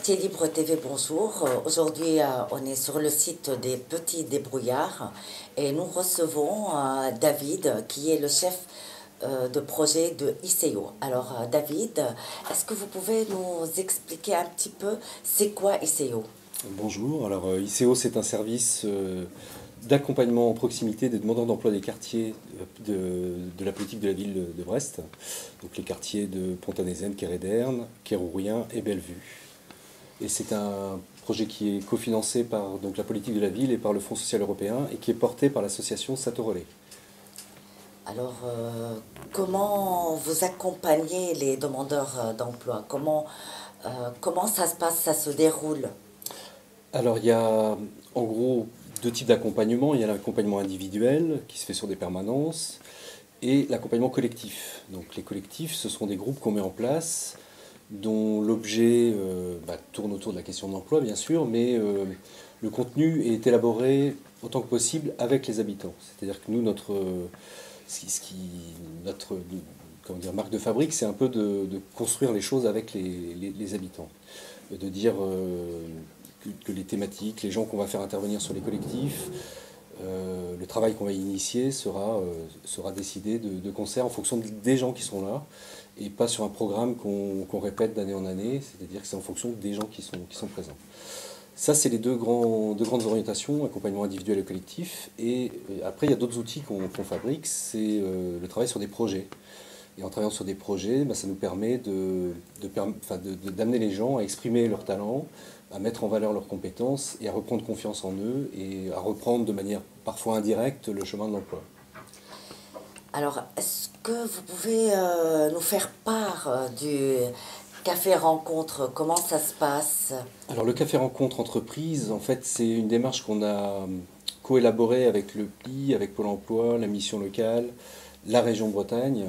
Quartier Libre TV, bonjour. Aujourd'hui, on est sur le site des Petits Débrouillards et nous recevons David, qui est le chef de projet de ICO. Alors, David, est-ce que vous pouvez nous expliquer un petit peu c'est quoi ICO? Bonjour, alors ICO c'est un service d'accompagnement en proximité des demandeurs d'emploi des quartiers de la politique de la ville de Brest, donc les quartiers de Pont-à-Nézène, Kéréderne, Kérourien et Bellevue. Et c'est un projet qui est cofinancé par donc, la politique de la ville et par le Fonds social européen et qui est porté par l'association Satorolé. Alors, comment vous accompagnez les demandeurs d'emploi? Comment ça se passe, ça se déroule? Alors il y a en gros deux types d'accompagnement. Il y a l'accompagnement individuel qui se fait sur des permanences et l'accompagnement collectif. Donc les collectifs, ce sont des groupes qu'on met en place dont l'objet tourne autour de la question de l'emploi bien sûr, mais le contenu est élaboré autant que possible avec les habitants. C'est-à-dire que nous, notre comment dire, marque de fabrique, c'est un peu de construire les choses avec les habitants. De dire que les thématiques, les gens qu'on va faire intervenir sur les collectifs, le travail qu'on va initier sera décidé de concert en fonction des gens qui sont là et pas sur un programme qu'on répète d'année en année, c'est-à-dire que c'est en fonction des gens qui sont présents. Ça, c'est les deux grandes orientations, accompagnement individuel et collectif. Et après, il y a d'autres outils qu'on fabrique, c'est le travail sur des projets. Et en travaillant sur des projets, ça nous permet d'amener les gens à exprimer leurs talents, à mettre en valeur leurs compétences et à reprendre confiance en eux et à reprendre de manière parfois indirecte le chemin de l'emploi. Alors, est-ce que vous pouvez nous faire part du café rencontre? Comment ça se passe? Alors le café rencontre entreprise, en fait, c'est une démarche qu'on a coélaborée avec le PLI, avec Pôle emploi, la mission locale, la région Bretagne,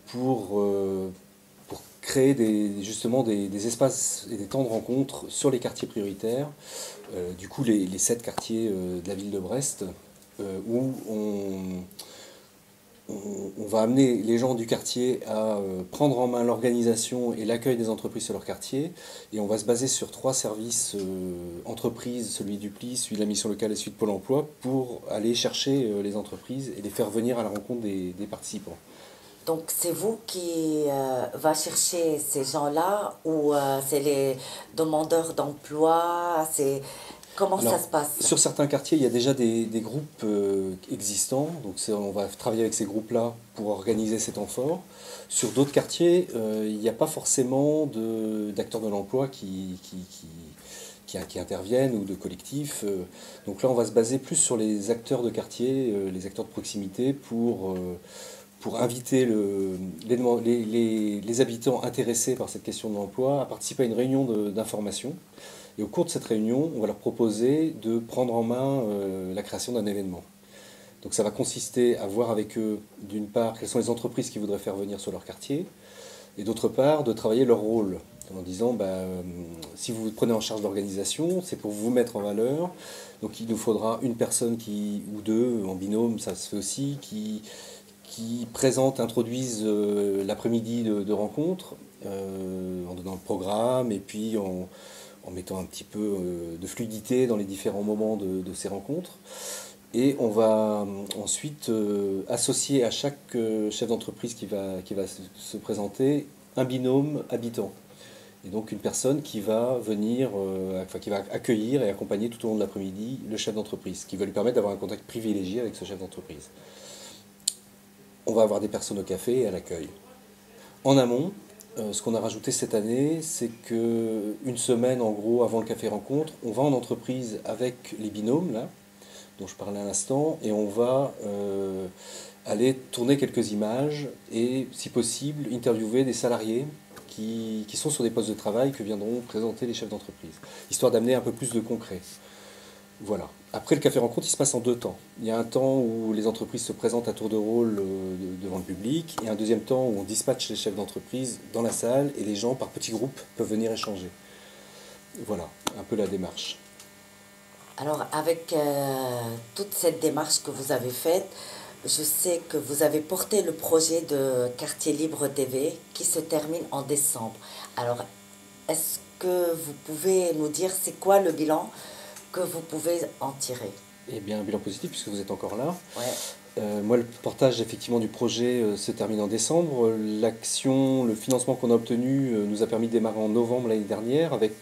pour créer justement des espaces et des temps de rencontre sur les quartiers prioritaires. Du coup, les 7 quartiers de la ville de Brest, où on va amener les gens du quartier à prendre en main l'organisation et l'accueil des entreprises sur leur quartier. Et on va se baser sur 3 services entreprises, celui du PLI, celui de la mission locale et celui de Pôle emploi, pour aller chercher les entreprises et les faire venir à la rencontre des participants. Donc, c'est vous qui va chercher ces gens-là ou c'est les demandeurs d'emploi? Comment ça Alors, se passe? sur certains quartiers, il y a déjà des groupes existants, donc on va travailler avec ces groupes-là pour organiser ces temps forts. Sur d'autres quartiers, il n'y a pas forcément d'acteurs de l'emploi qui interviennent ou de collectifs. Donc là, on va se baser plus sur les acteurs de quartier, les acteurs de proximité pour inviter les habitants intéressés par cette question de l'emploi à participer à une réunion d'information. Et au cours de cette réunion, on va leur proposer de prendre en main la création d'un événement. Donc ça va consister à voir avec eux, d'une part, quelles sont les entreprises qui voudraient faire venir sur leur quartier, et d'autre part, de travailler leur rôle, en disant, si vous prenez en charge l'organisation, c'est pour vous mettre en valeur, donc il nous faudra une personne ou deux, en binôme, ça se fait aussi, qui présentent, introduisent l'après-midi de rencontre, en donnant le programme, et puis en mettant un petit peu de fluidité dans les différents moments de ces rencontres. Et on va ensuite associer à chaque chef d'entreprise qui va se présenter un binôme habitant. Et donc une personne qui va venir, qui va accueillir et accompagner tout au long de l'après-midi le chef d'entreprise, qui va lui permettre d'avoir un contact privilégié avec ce chef d'entreprise. On va avoir des personnes au café et à l'accueil. En amont, ce qu'on a rajouté cette année, c'est qu'une semaine en gros avant le café rencontre, on va en entreprise avec les binômes là, dont je parlais à l'instant, et on va aller tourner quelques images et, si possible, interviewer des salariés qui sont sur des postes de travail que viendront présenter les chefs d'entreprise, histoire d'amener un peu plus de concret. Voilà. Après, le café rencontre, il se passe en 2 temps. Il y a un temps où les entreprises se présentent à tour de rôle devant le public, et un deuxième temps où on dispatche les chefs d'entreprise dans la salle, et les gens, par petits groupes, peuvent venir échanger. Voilà, un peu la démarche. Alors, avec toute cette démarche que vous avez faite, je sais que vous avez porté le projet de Quartier Libre TV qui se termine en décembre. Alors, est-ce que vous pouvez nous dire, c'est quoi le bilan que vous pouvez en tirer? Eh bien, un bilan positif puisque vous êtes encore là. Ouais. Moi, le portage effectivement du projet se termine en décembre. L'action, le financement qu'on a obtenu nous a permis de démarrer en novembre l'année dernière avec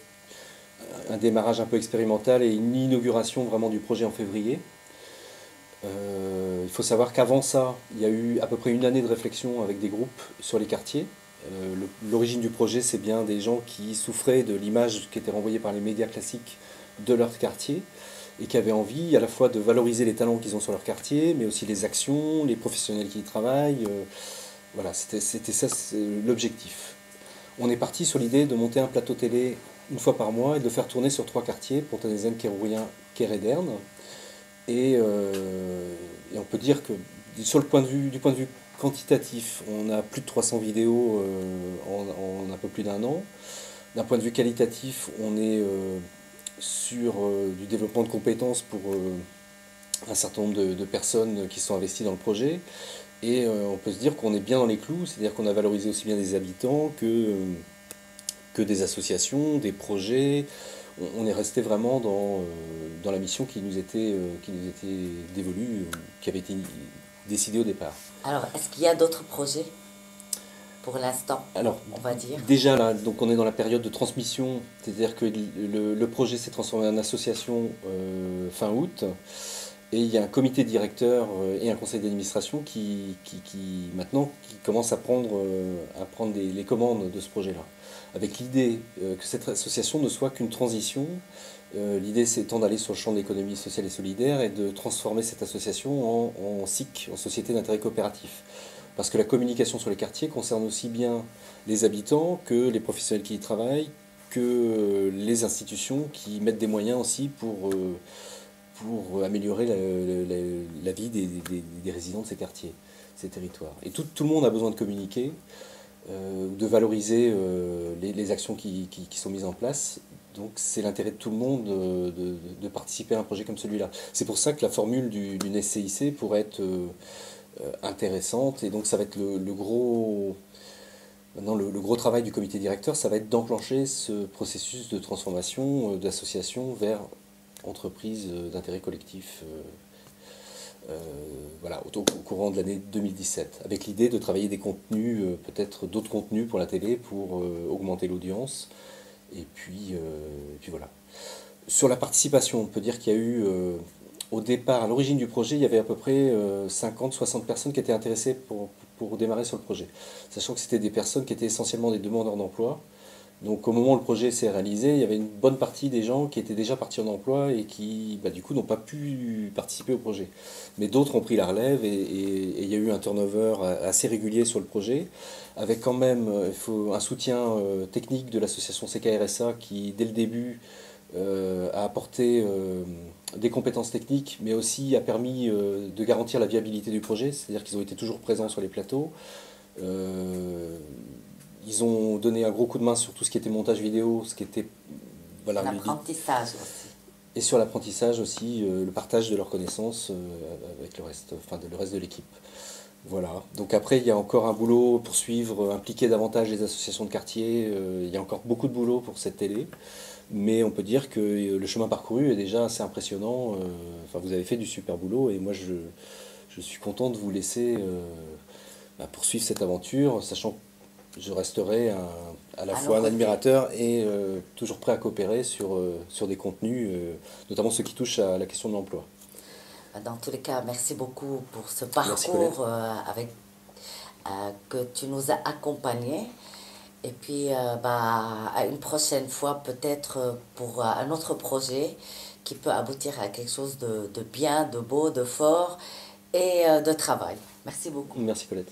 un démarrage un peu expérimental et une inauguration vraiment du projet en février. Il faut savoir qu'avant ça, il y a eu à peu près une année de réflexion avec des groupes sur les quartiers. L'origine du projet, c'est bien des gens qui souffraient de l'image qui était renvoyée par les médias classiques de leur quartier et qui avaient envie à la fois de valoriser les talents qu'ils ont sur leur quartier, mais aussi les actions, les professionnels qui y travaillent. Voilà, c'était ça l'objectif. On est parti sur l'idée de monter un plateau télé une fois par mois et de le faire tourner sur 3 quartiers, Pont-à-Nezen, Kérourien, Kéréderne. Et on peut dire que sur le du point de vue quantitatif, on a plus de 300 vidéos en un peu plus d'un an. D'un point de vue qualitatif, on est sur du développement de compétences pour un certain nombre de personnes qui sont investies dans le projet. Et on peut se dire qu'on est bien dans les clous, c'est-à-dire qu'on a valorisé aussi bien des habitants que des associations, des projets. On est resté vraiment dans la mission qui nous était dévolue, qui avait été décidée au départ. Alors, est-ce qu'il y a d'autres projets pour l'instant, Alors, on va dire? déjà là, donc on est dans la période de transmission, c'est-à-dire que le projet s'est transformé en association fin août, et il y a un comité directeur et un conseil d'administration qui maintenant qui commence à prendre les commandes de ce projet-là, avec l'idée que cette association ne soit qu'une transition. L'idée c'est étant d'aller sur le champ de l'économie sociale et solidaire et de transformer cette association en SIC, en société d'intérêt coopératif. Parce que la communication sur les quartiers concerne aussi bien les habitants que les professionnels qui y travaillent, que les institutions qui mettent des moyens aussi pour améliorer la vie des résidents de ces quartiers, ces territoires. Et tout le monde a besoin de communiquer, de valoriser les actions qui sont mises en place. Donc c'est l'intérêt de tout le monde de participer à un projet comme celui-là. C'est pour ça que la formule d'une SCIC pourrait être intéressante, et donc ça va être le gros travail du comité directeur, ça va être d'enclencher ce processus de transformation d'association vers entreprise d'intérêt collectif voilà, au courant de l'année 2017, avec l'idée de travailler des contenus, peut-être d'autres contenus pour la télé pour augmenter l'audience, et puis voilà. Sur la participation, on peut dire qu'il y a eu au départ, à l'origine du projet, il y avait à peu près 50-60 personnes qui étaient intéressées pour démarrer sur le projet. Sachant que c'était des personnes qui étaient essentiellement des demandeurs d'emploi. Donc au moment où le projet s'est réalisé, il y avait une bonne partie des gens qui étaient déjà partis en emploi et qui, du coup, n'ont pas pu participer au projet. Mais d'autres ont pris la relève et il y a eu un turnover assez régulier sur le projet, avec quand même un soutien technique de l'association CKRSA qui, dès le début, a apporté des compétences techniques, mais aussi a permis de garantir la viabilité du projet, c'est-à-dire qu'ils ont été toujours présents sur les plateaux. Ils ont donné un gros coup de main sur tout ce qui était montage vidéo, ce qui était... Voilà, l'apprentissage aussi. Et sur l'apprentissage aussi, le partage de leurs connaissances avec le reste de l'équipe. Voilà. Donc après, il y a encore un boulot pour suivre, impliquer davantage les associations de quartier. Il y a encore beaucoup de boulot pour cette télé. Mais on peut dire que le chemin parcouru est déjà assez impressionnant. Vous avez fait du super boulot et moi, je suis content de vous laisser poursuivre cette aventure, sachant que je resterai à la fois un admirateur et toujours prêt à coopérer sur des contenus, notamment ceux qui touchent à la question de l'emploi. Dans tous les cas, merci beaucoup pour ce parcours que tu nous as accompagnés. Et puis, à une prochaine fois, peut-être pour un autre projet qui peut aboutir à quelque chose de bien, de beau, de fort et de travail. Merci beaucoup. Merci Colette.